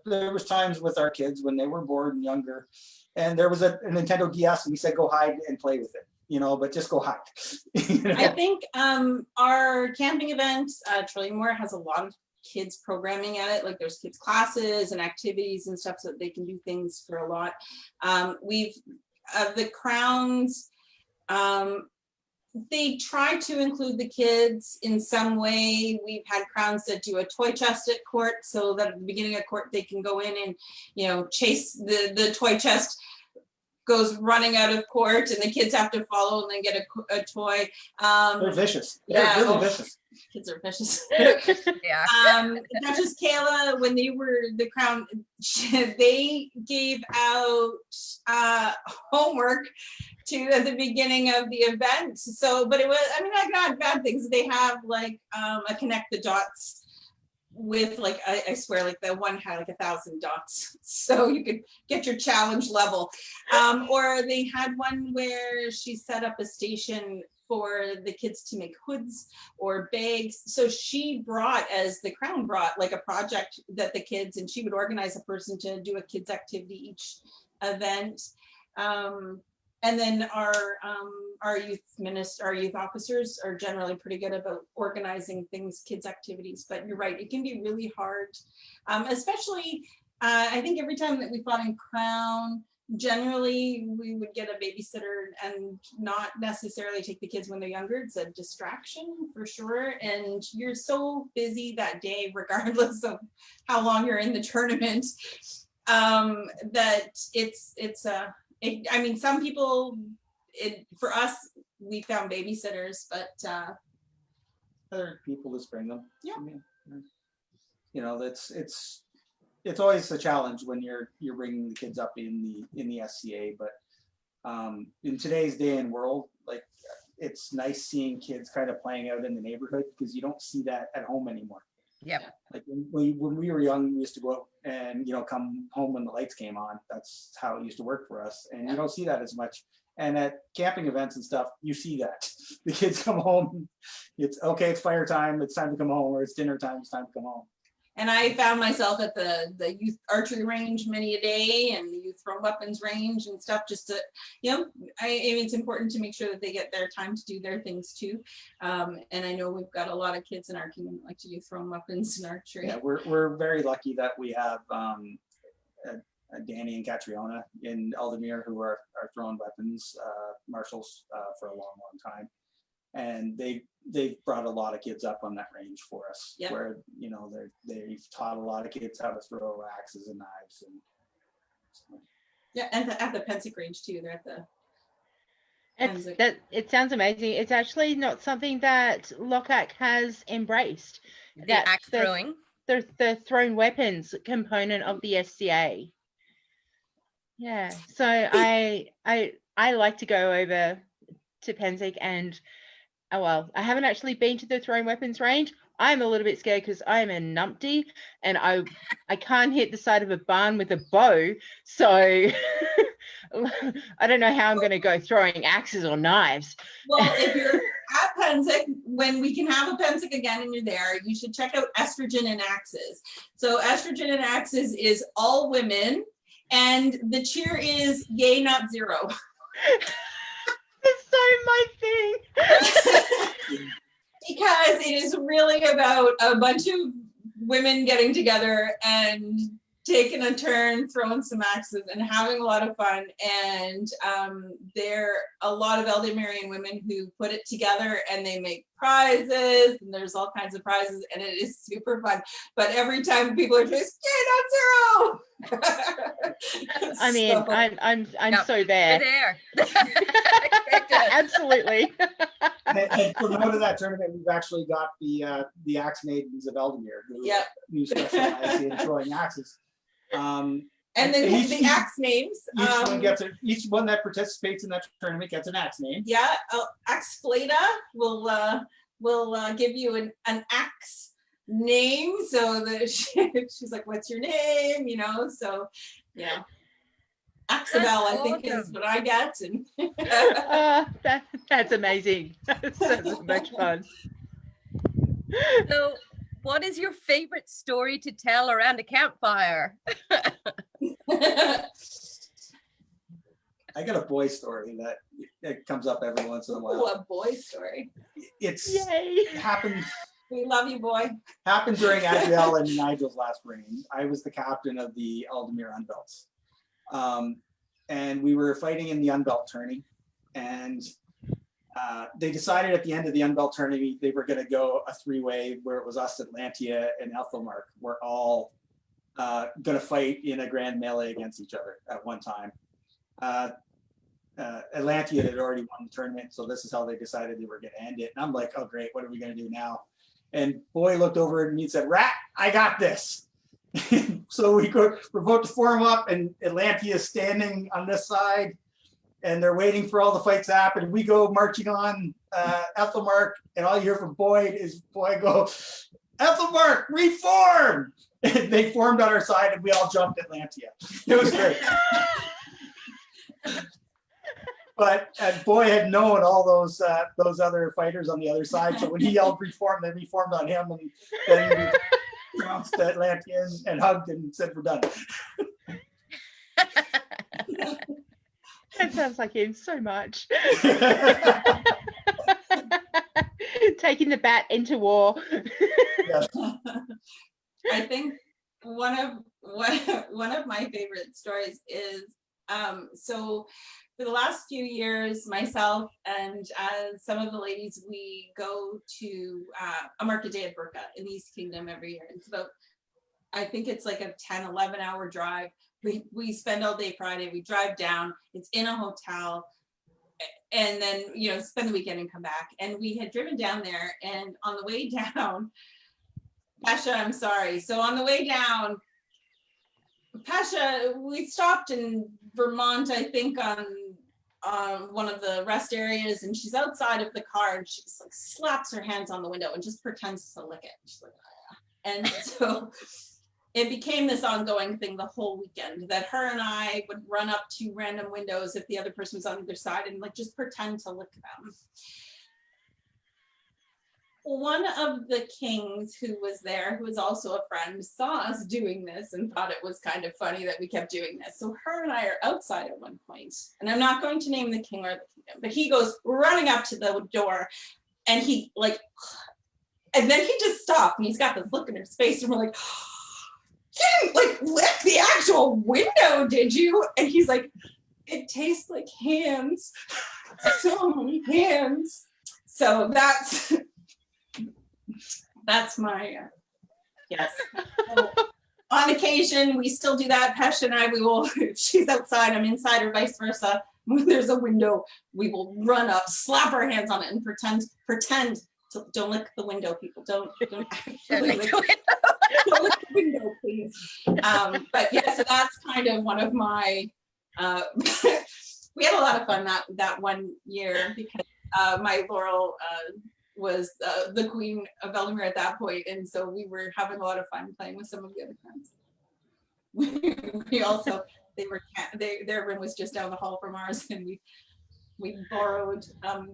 There was times with our kids when they were bored and younger, and there was a Nintendo DS, and we said, go hide and play with it, but just go hide. I think our camping event, Trillium has a lot of kids programming at it. Like there's kids classes and activities and stuff so that they can do things for a lot. We've the crowns, they try to include the kids in some way. We've had crowns that do a toy chest at court, so that at the beginning of court they can go in and chase the toy chest goes running out of court, and the kids have to follow and then get a toy. They're vicious. They're really vicious. Kids are vicious. Yeah. Duchess Kayla, when they were the crown, they gave out homework at the beginning of the event. So, but it was, not bad things. They have like a connect the dots with I swear the one had 1,000 dots, so you could get your challenge level. Or they had one where she set up a station for the kids to make hoods or bags. So she brought, as the crown brought, a project that the kids, and she would organize a person to do a kids activity each event. And then our youth officers are generally pretty good about organizing things, kids activities. But you're right, it can be really hard, especially I think every time that we fought in Crown, generally we would get a babysitter and not necessarily take the kids when they're younger. It's a distraction for sure, and you're so busy that day, regardless of how long you're in the tournament, that some people, for us, we found babysitters, but other people just bring them. Yeah. It's always a challenge when you're bringing the kids up in the SCA, but in today's day and world, it's nice seeing kids kind of playing out in the neighborhood, because you don't see that at home anymore. Yep. When we were young, we used to go out and come home when the lights came on. That's how it used to work for us, and you don't see that as much. And at camping events and stuff, you see that the kids come home. It's okay. It's fire time. It's time to come home, or it's dinner time. It's time to come home. And I found myself at the youth archery range many a day, and the youth throw weapons range and stuff, just to, it's important to make sure that they get their time to do their things too. And I know we've got a lot of kids in our kingdom that like to do thrown weapons and archery. Yeah, we're very lucky that we have Danny and Catriona in Ealdormere, who are throwing weapons marshals for a long time. And they've brought a lot of kids up on that range for us, where they've taught a lot of kids how to throw axes and knives, and so. And at the Pensick range too. They're at the it sounds amazing. It's actually not something that Lochac has embraced. The axe throwing, the thrown weapons component of the SCA. Yeah, so I like to go over to Pensick, and I haven't actually been to the thrown weapons range. I'm a little bit scared because I am a numpty, and I can't hit the side of a barn with a bow, so I don't know how I'm going to go throwing axes or knives. Well, if you're at Pensick, when we can have a Pensick again and you're there, you should check out Estrogen and Axes. So Estrogen and Axes is all women, and the cheer is yay, not zero. my thing. Because it is really about a bunch of women getting together and taking a turn, throwing some axes and having a lot of fun. And there are a lot of Ealdormerian women who put it together and they make prizes, and there's all kinds of prizes, and it is super fun. But every time people are just zero. I mean, So- I'm Yep, so We're there. there. Absolutely. And for note of that tournament, we've actually got the Axe Maidens of Ealdormere, Yep. who specialize in throwing axes. And then the axe names. Each one that participates in that tournament gets an axe name. Yeah, Axfleda will give you an axe name, so that she's like, "What's your name?" You know, so yeah. Axabel, I think, is awesome. what I get, and That's amazing. That's so much fun. So, what is your favorite story to tell around a campfire? I got a boy story that comes up every once in a Ooh, while. a boy story. It's Yay. happened We love you, boy. during Adriel and Nigel's last reign. I was the captain of the Ealdormere Unbelts. And we were fighting in the Unbelt tourney, and they decided at the end of the Unbelt tourney they were going to go a three-way where it was us, Atlantia, and Ethelmark were all going to fight in a grand melee against each other at one time. Atlantia had already won the tournament, so this is how they decided they were going to end it. And I'm like, oh great, what are we going to do now? And Boy looked over at me and said, "Rat, I got this." So we're about to form up, and Atlantia is standing on this side, and they're waiting for all the fights to happen. We go marching on Ethelmark, and all you hear from Boyd is Boyd go, "Ethelmark, reform!" And they formed on our side, and we all jumped Atlantia. It was great. But Boy had known all those other fighters on the other side, so when he yelled reform, they reformed on him, and then we trounced Atlantia and hugged and said, "We're done." That sounds like him so much. Taking the bat into war. I think one of my favorite stories is so for the last few years, myself and some of the ladies, we go to a market day at Burka in the East Kingdom every year. It's about, I think it's like a 10-11 hour drive. We spend all day Friday, we drive down, it's in a hotel, and then, you know, spend the weekend and come back. And we had driven down there, and on the way down, Pasha, I'm sorry. So on the way down, Pasha, we stopped in Vermont, I think, on one of the rest areas, and she's outside of the car, and she just like slaps her hands on the window and just pretends to lick it. She's like, "Ah." And so it became this ongoing thing the whole weekend, that her and I would run up to random windows if the other person was on either side and like just pretend to lick them. One of the kings who was there, who was also a friend, saw us doing this and thought it was kind of funny that we kept doing this. So her and I are outside at one point, and I'm not going to name the king or the kingdom, but he goes running up to the door, and he like, and then he just stopped, and he's got this look in his face, and we're like, "You didn't like lick the actual window, did you?" And he's like, "It tastes like hands, so many hands." So that's my yes. So, on occasion, we still do that. Pesh and I, we will, if she's outside, I'm inside, or vice versa. When there's a window, we will run up, slap our hands on it, and pretend to, don't lick the window, people. Don't actually lick don't lick the window, please. But yeah, so that's kind of one of my. We had a lot of fun that one year, because my Laurel was the Queen of Ealdormere at that point, and so we were having a lot of fun playing with some of the other friends. We also, their room was just down the hall from ours, and we borrowed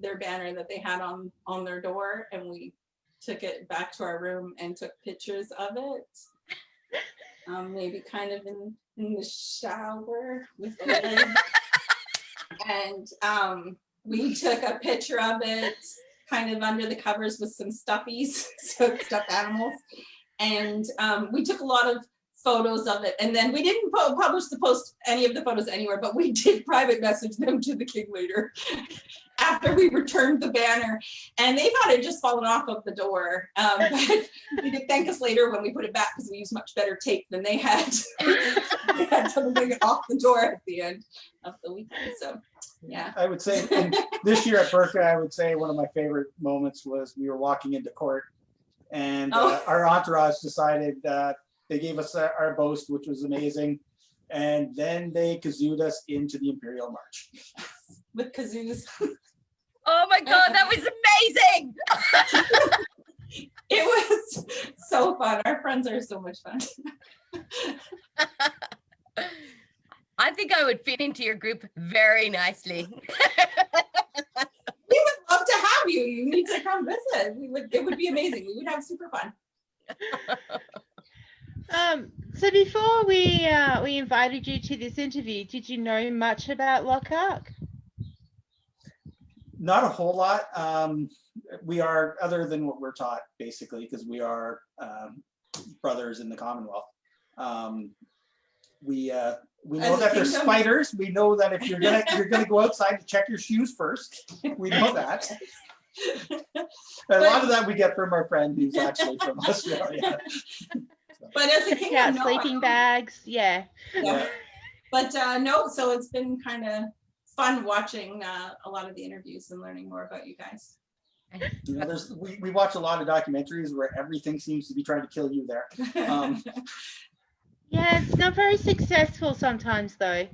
their banner that they had on their door, and we took it back to our room and took pictures of it. Maybe kind of in the shower with the lid. And We took a picture of it kind of under the covers with some stuffies, so stuffed animals. And we took a lot of photos of it. And then we didn't publish any of the photos anywhere, but we did private message them to the king later after we returned the banner. And they thought it had just fallen off of the door. But they did thank us later when we put it back because we used much better tape than they had. They had to bring it off the door at the end of the weekend. So yeah. I would say this year at Berkeley, I would say one of my favorite moments was we were walking into court and our entourage decided that they gave us our boast, which was amazing. And then they kazooed us into the Imperial March. With kazoos. Oh my God, that was amazing. It was so fun. Our friends are so much fun. I think I would fit into your group very nicely. We would love to have you. You need to come visit. It would be amazing. We would have super fun. So before we invited you to this interview, did you know much about Lochac? Not a whole lot. We are, other than what we're taught, basically, because we are brothers in the Commonwealth. We know that there's spiders. We know that if you're gonna go outside to check your shoes first. We know that. A lot of that we get from our friend who's actually from Australia. But as a kingdom, no, sleeping bags, yeah. But no, so it's been kind of fun watching a lot of the interviews and learning more about you guys. You know, we watch a lot of documentaries where everything seems to be trying to kill you there. Yeah, it's not very successful sometimes though.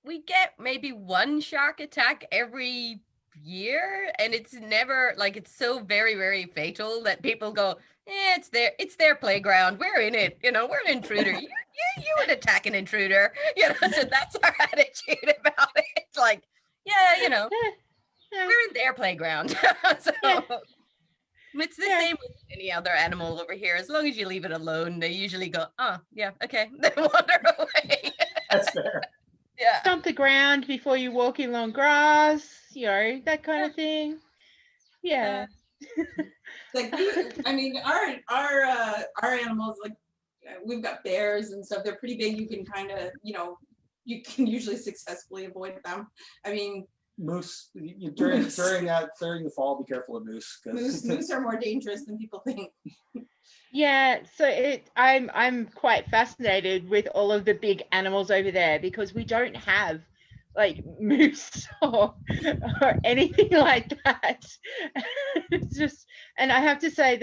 We get maybe one shark attack every year, and it's never like, it's so very, very fatal that people go, it's their playground, we're in it, you know, we're an intruder. You would attack an intruder, you know. So that's our attitude about it. It's like, yeah, you know, we're in their playground. So it's the same with any other animal over here. As long as you leave it alone, they usually go, oh yeah, okay, then wander away. That's fair. Yeah. Stomp the ground before you walk in long grass, you know, that kind of thing. Yeah. Like I mean, our animals, like we've got bears and stuff. They're pretty big. You can kind of, you know, you can usually successfully avoid them. I mean, Moose, during the fall, be careful of moose. Moose are more dangerous than people think. Yeah, so I'm quite fascinated with all of the big animals over there because we don't have like moose or anything like that. It's just, and I have to say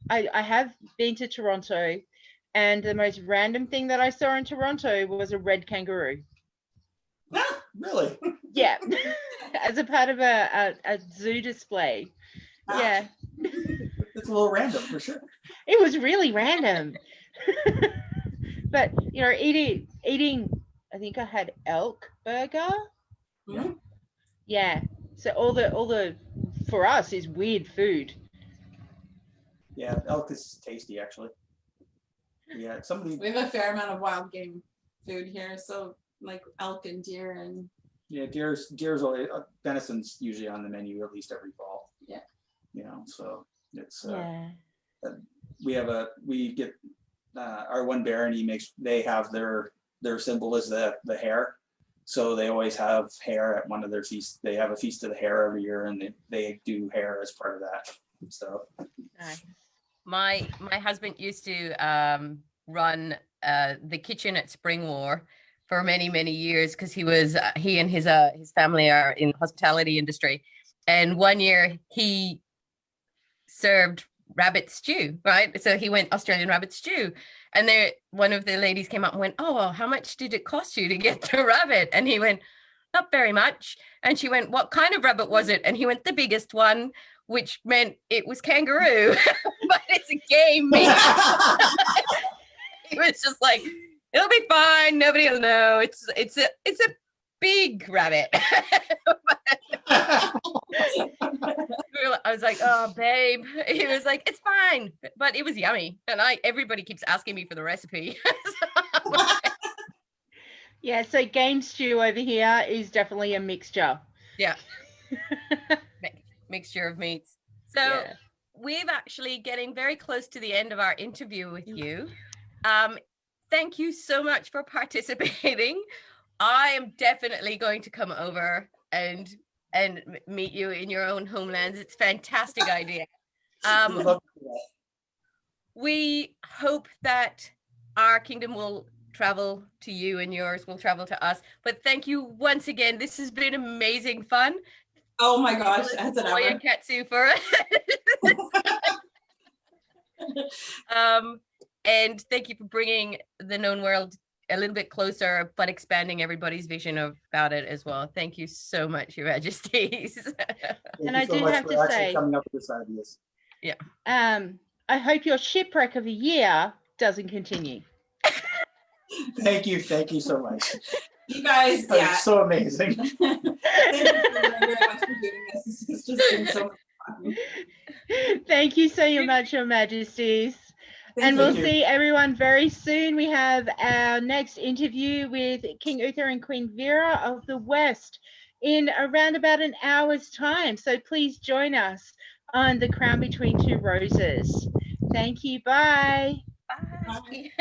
I have been to Toronto, and the most random thing that I saw in Toronto was a red kangaroo. Ah, Really? Yeah, as a part of a zoo display. Yeah. It's a little random for sure. It was really random. But you know, eating I think I had elk burger. Mm-hmm. Yeah. So all the for us is weird food. Yeah, elk is tasty actually. Yeah, We have a fair amount of wild game food here, so like elk and deer and deer's always venison's usually on the menu at least every fall. Yeah. You know, so it's Yeah. we get our one barony they have their symbol is the hare, so they always have hare at one of their feasts. They have a feast of the hare every year, and they do hare as part of that. So Nice. My husband used to run the kitchen at Spring War for many, many years because he and his family are in the hospitality industry. And one year he served rabbit stew, right? So he went Australian rabbit stew. And one of the ladies came up and went, oh, well, how much did it cost you to get the rabbit? And he went, not very much. And she went, what kind of rabbit was it? And he went, the biggest one, which meant it was kangaroo, but it's a game meat. He was just like, it'll be fine. Nobody will know. It's a big rabbit. I was like, oh, babe. He was like, it's fine, but it was yummy. And everybody keeps asking me for the recipe. Yeah, so Game Stew over here is definitely a mixture. Yeah. Mixture of meats. So Yeah. we've actually getting very close to the end of our interview with you. Thank you so much for participating. I am definitely going to come over and meet you in your own homelands. It's a fantastic idea. We would love to do that. We hope that our kingdom will travel to you and yours will travel to us. But thank you once again. This has been amazing fun. Oh my gosh, has it Lilya ever? Katsu for and thank you for bringing the known world a little bit closer, but expanding everybody's vision about it as well. Thank you so much, Your Majesties. Thank And you I so do much have for to actually say- coming up with this ideas. I hope your shipwreck of a year doesn't continue. Thank you so much. You guys, That's yeah. so amazing. Thank you very much for doing this. This has just been so much fun. Thank you so much, Your Majesties. Thank And you. we'll you. see everyone very soon. We have our next interview with King Uther and Queen Vera of the West in around about an hour's time. So please join us on The Crown Between Two Roses. Thank you. Bye. Bye.